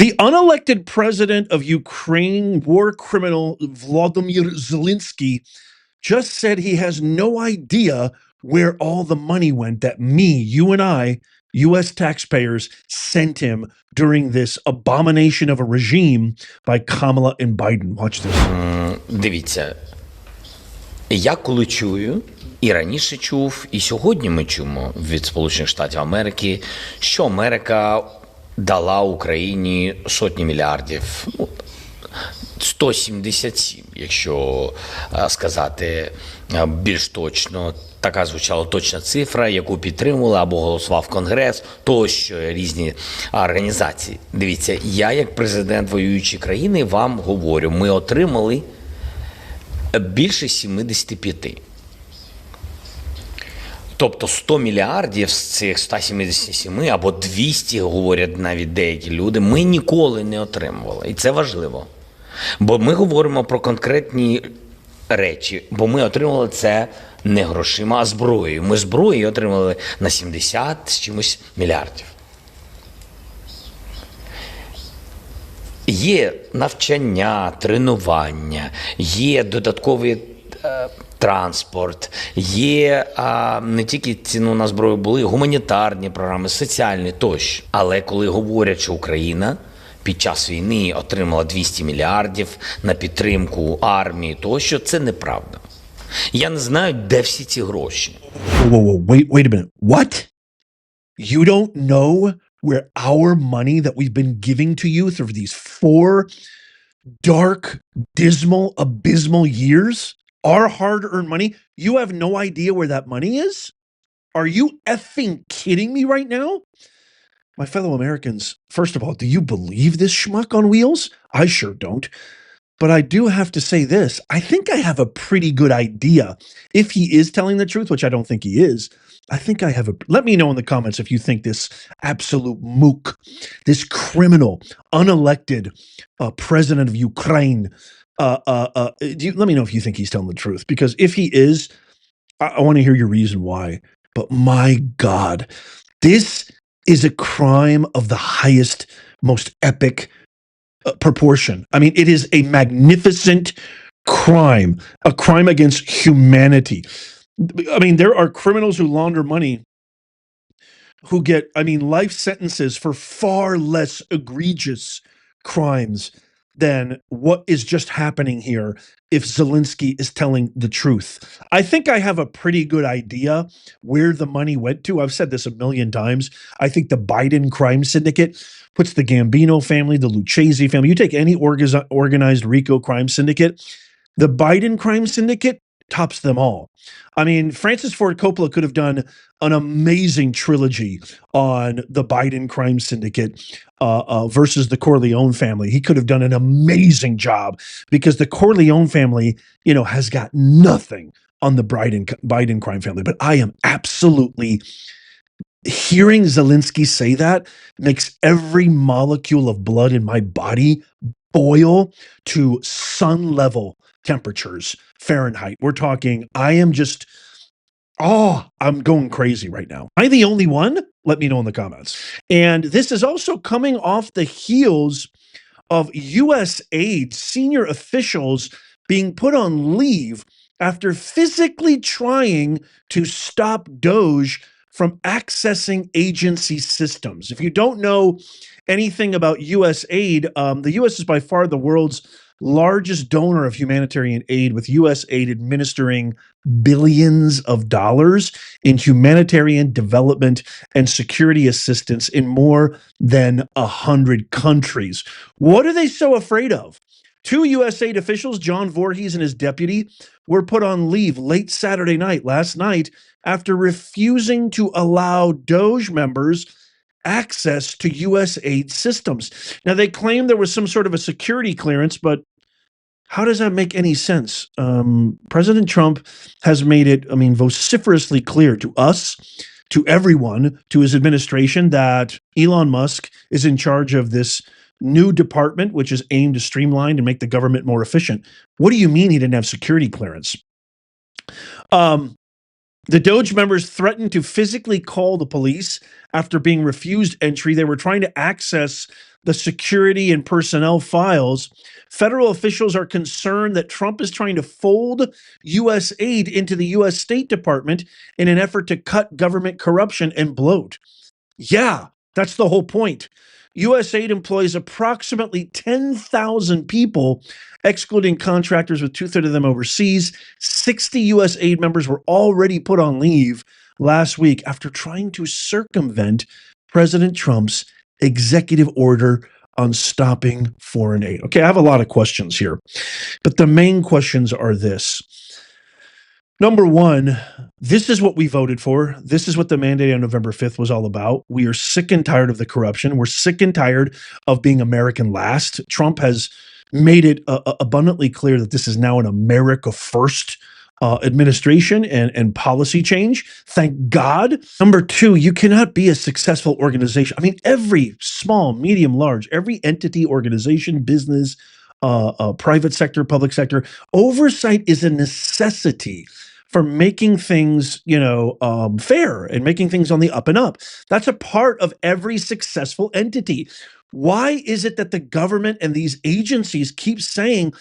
The unelected president of Ukraine, war criminal Volodymyr Zelensky, just said he has no idea where all the money went that you and I, US taxpayers, sent him during this abomination of a regime by Kamala and Biden. Watch this. Дивіться, я коли чую, і раніше чув, і сьогодні ми чуємо від Сполучених Штатів Америки, що Америка дала Україні сотні мільярдів, 177, якщо сказати більш точно. Така звучала точна цифра, яку підтримували або голосував Конгрес, тощо різні організації. Дивіться, я як президент воюючої країни вам говорю, ми отримали більше 75. Тобто 100 мільярдів з цих 177 або 200, говорять навіть деякі люди, ми ніколи не отримували. І це важливо. Бо ми говоримо про конкретні речі, бо ми отримали це не грошима, а зброєю. Ми зброю отримали на 70 з чимось мільярдів. Є навчання, тренування, є додатковий транспорт, є не тільки ціну на зброю, були гуманітарні програми, соціальні тощо. Але коли говорять, що Україна під час війни отримала 200 мільярдів на підтримку армії тощо, це неправда. Я не знаю, де всі ці гроші. Wait a minute. What? You don't know where our money that we've been giving to you through these 4 dark, dismal, abysmal years, our hard-earned money, you have no idea where that money is? Are you effing kidding me right now? My fellow Americans, first of all, do you believe this schmuck on wheels? I sure don't. But I do have to say this. I think I have a pretty good idea. If he is telling the truth, which I don't think he is, I think I have a... Let me know in the comments if you think this absolute mook, this criminal, unelected president of Ukraine, let me know if you think he's telling the truth. Because if he is, I want to hear your reason why. But my God, this is a crime of the highest, most epic proportion. I mean, it is a magnificent crime, a crime against humanity. I mean, there are criminals who launder money who get, life sentences for far less egregious crimes than what is just happening here if Zelensky is telling the truth. I think I have a pretty good idea where the money went to. I've said this a million times. I think the Biden crime syndicate puts the Gambino family, the Lucchese family. You take any organized RICO crime syndicate, the Biden crime syndicate tops them all. I mean, Francis Ford Coppola could have done an amazing trilogy on the Biden crime syndicate versus the Corleone family. He could have done an amazing job because the Corleone family, has got nothing on the Biden crime family. But I am absolutely... Hearing Zelensky say that makes every molecule of blood in my body boil to sun level temperatures, Fahrenheit. We're talking, I'm going crazy right now. Am I the only one? Let me know in the comments. And this is also coming off the heels of USAID senior officials being put on leave after physically trying to stop Doge from accessing agency systems. If you don't know anything about USAID, the U.S. is by far the world's largest donor of humanitarian aid, with USAID administering billions of dollars in humanitarian development and security assistance in more than 100 countries. What are they so afraid of? 2 USAID officials, John Voorhees and his deputy, were put on leave late Saturday night, last night, after refusing to allow Doge members access to USAID systems. Now, they claim there was some sort of a security clearance, but how does that make any sense? President Trump has made it, vociferously clear to us, to everyone, to his administration, that Elon Musk is in charge of this new department, which is aimed to streamline and make the government more efficient. What do you mean he didn't have security clearance? The Doge members threatened to physically call the police after being refused entry. They were trying to access the security and personnel files, federal officials are concerned that Trump is trying to fold U.S. aid into the U.S. State Department in an effort to cut government corruption and bloat. Yeah, that's the whole point. USAID employs approximately 10,000 people, excluding contractors, with two-thirds of them overseas. 60 USAID members were already put on leave last week after trying to circumvent President Trump's executive order on stopping foreign aid. Okay, I have a lot of questions here, but the main questions are this. Number one, this is what we voted for. This is what the mandate on November 5th was all about. We are sick and tired of the corruption. We're sick and tired of being American last. Trump has made it abundantly clear that this is now an America first administration and policy change. Thank God. Number two, you cannot be a successful organization. I mean, every small, medium, large, every entity, organization, business, private sector, public sector, oversight is a necessity for making things, fair and making things on the up and up. That's a part of every successful entity. Why is it that the government and these agencies keep saying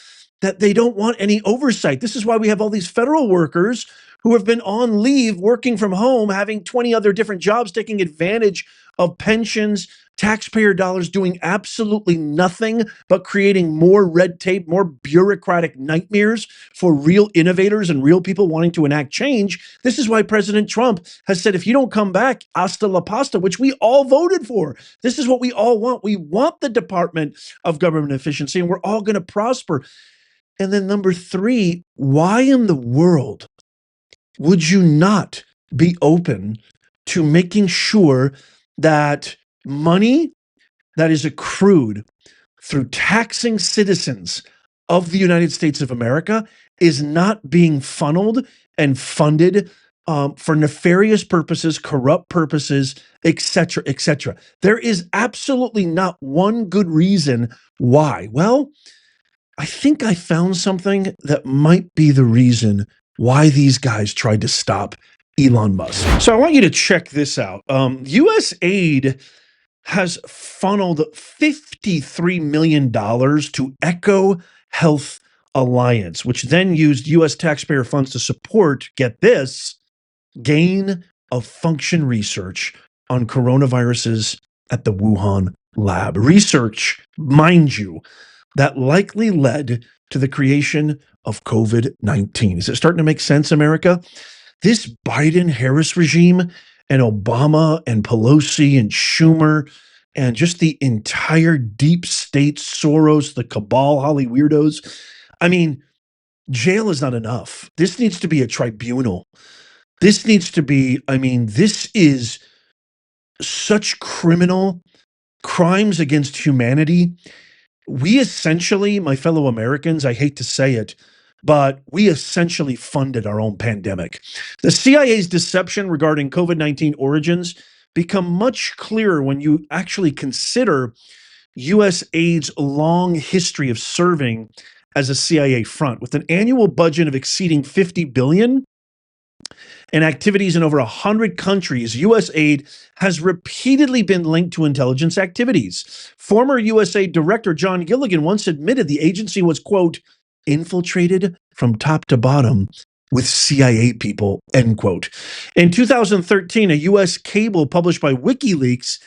that they don't want any oversight? This is why we have all these federal workers who have been on leave, working from home, having 20 other different jobs, taking advantage of pensions, taxpayer dollars, doing absolutely nothing but creating more red tape, more bureaucratic nightmares for real innovators and real people wanting to enact change. This is why President Trump has said, if you don't come back, hasta la pasta, which we all voted for. This is what we all want. We want the Department of Government Efficiency, and we're all going to prosper. And then number three, why in the world would you not be open to making sure that money that is accrued through taxing citizens of the United States of America is not being funneled and funded for nefarious purposes, corrupt purposes, et cetera, et cetera? There is absolutely not one good reason why. Well, I think I found something that might be the reason why these guys tried to stop Elon Musk. So I want you to check this out. USAID has funneled $53 million to Echo Health Alliance, which then used U.S. taxpayer funds to support, get this, gain of function research on coronaviruses at the Wuhan lab. Research, mind you, that likely led to the creation of COVID-19. Is it starting to make sense, America? This Biden-Harris regime and Obama and Pelosi and Schumer and just the entire deep state, Soros, the cabal, Holly weirdos. I mean, jail is not enough. This needs to be a tribunal. This needs to be, this is such criminal crimes against humanity. We essentially, my fellow Americans, I hate to say it, but we essentially funded our own pandemic. The CIA's deception regarding COVID-19 origins become much clearer when you actually consider USAID's long history of serving as a CIA front. With an annual budget of exceeding $50 billion and activities in over 100 countries, USAID has repeatedly been linked to intelligence activities. Former USAID Director John Gilligan once admitted the agency was, quote, infiltrated from top to bottom with CIA people, end quote. In 2013, a U.S. cable published by WikiLeaks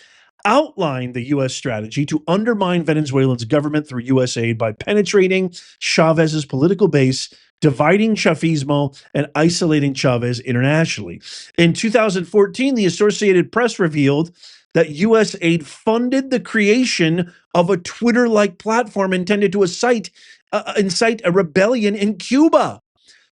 outlined the U.S. strategy to undermine Venezuela's government through USAID by penetrating Chavez's political base, dividing Chavismo, and isolating Chavez internationally. In 2014, the Associated Press revealed that USAID funded the creation of a Twitter-like platform intended to incite a rebellion in Cuba.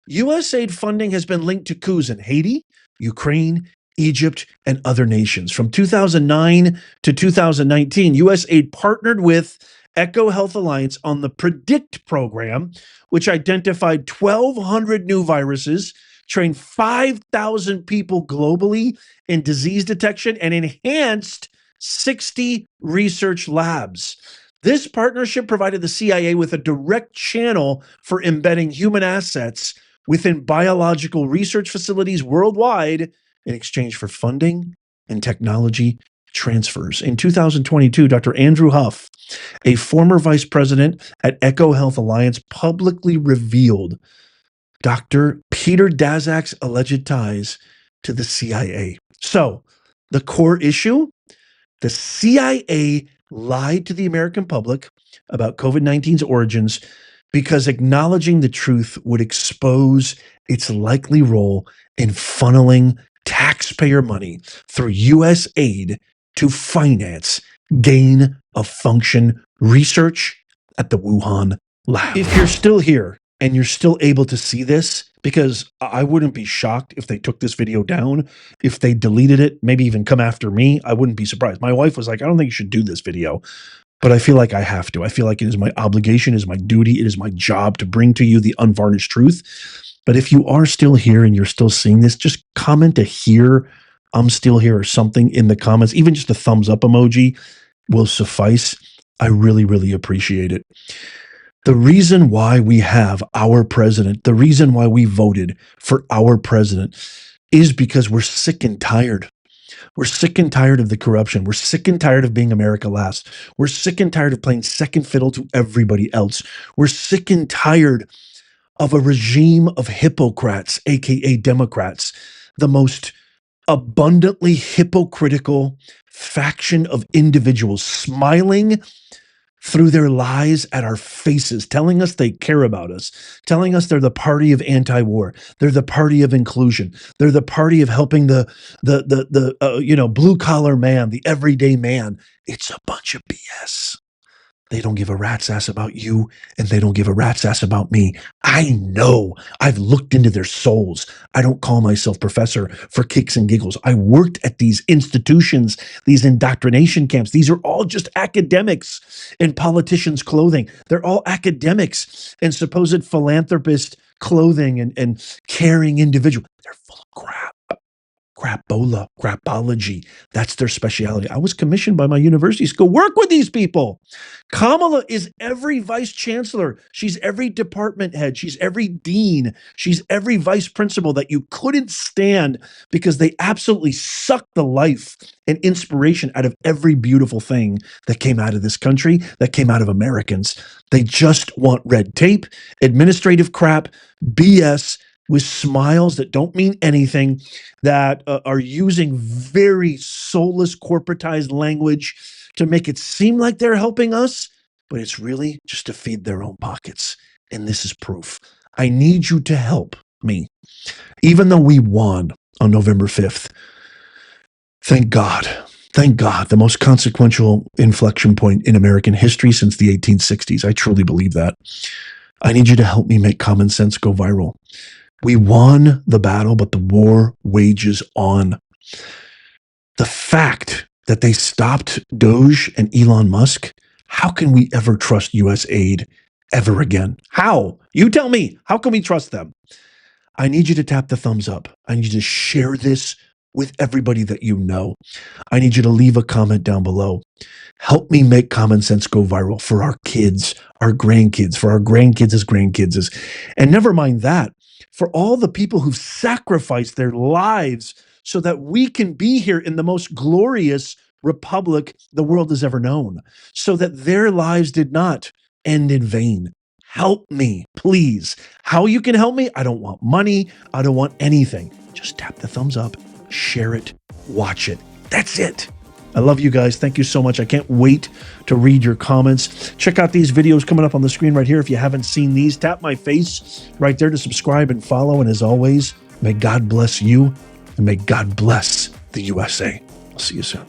USAID funding has been linked to coups in Haiti, Ukraine, Egypt, and other nations. From 2009 to 2019, USAID partnered with Echo Health Alliance on the PREDICT program, which identified 1,200 new viruses, trained 5,000 people globally in disease detection, and enhanced 60 research labs. This partnership provided the CIA with a direct channel for embedding human assets within biological research facilities worldwide in exchange for funding and technology transfers. In 2022, Dr. Andrew Huff, A former vice president at Echo Health Alliance publicly revealed Dr. Peter Daszak's alleged ties to the CIA. So, the core issue, the CIA lied to the American public about COVID-19's origins because acknowledging the truth would expose its likely role in funneling taxpayer money through US aid to finance gain of function research at the Wuhan lab. If you're still here and you're still able to see this, because I wouldn't be shocked if they took this video down, if they deleted it, maybe even come after me, I wouldn't be surprised. My wife was like, I don't think you should do this video, but I feel like I have to. I feel like it is my obligation, it is my duty, it is my job to bring to you the unvarnished truth. But if you are still here and you're still seeing this, just comment a here, I'm still here or something in the comments. Even just a thumbs up emoji will suffice. I really, really appreciate it. The reason why we have our president, the reason why we voted for our president is because we're sick and tired. We're sick and tired of the corruption. We're sick and tired of being America last. We're sick and tired of playing second fiddle to everybody else. We're sick and tired of a regime of hypocrites, aka Democrats, the most abundantly hypocritical faction of individuals smiling through their lies at our faces, telling us they care about us, telling us they're the party of anti-war, they're the party of inclusion, they're the party of helping the blue collar man, the everyday man. It's a bunch of BS. They don't give a rat's ass about you, and they don't give a rat's ass about me. I know. I've looked into their souls. I don't call myself professor for kicks and giggles. I worked at these institutions, these indoctrination camps. These are all just academics in politicians' clothing. They're all academics in supposed philanthropist clothing and caring individual. They're full of crap. Crapology. That's their specialty. I was commissioned by my university to go work with these people. Kamala is every vice chancellor. She's every department head. She's every dean. She's every vice principal that you couldn't stand because they absolutely suck the life and inspiration out of every beautiful thing that came out of this country, that came out of Americans. They just want red tape, administrative crap, BS, with smiles that don't mean anything, that are using very soulless, corporatized language to make it seem like they're helping us, but it's really just to feed their own pockets. And this is proof. I need you to help me. Even though we won on November 5th, thank God, the most consequential inflection point in American history since the 1860s. I truly believe that. I need you to help me make common sense go viral. We won the battle, but the war wages on. The fact that they stopped Doge and Elon Musk, how can we ever trust USAID ever again? How? You tell me. How can we trust them? I need you to tap the thumbs up. I need you to share this with everybody that you know. I need you to leave a comment down below. Help me make common sense go viral for our kids, our grandkids, for our grandkids' grandkids. And never mind that, for all the people who've sacrificed their lives so that we can be here in the most glorious republic the world has ever known, so that their lives did not end in vain. Help me, please. How you can help me? I don't want money. I don't want anything. Just tap the thumbs up, share it, watch it. That's it. I love you guys. Thank you so much. I can't wait to read your comments. Check out these videos coming up on the screen right here. If you haven't seen these, tap my face right there to subscribe and follow. And as always, may God bless you and may God bless the USA. I'll see you soon.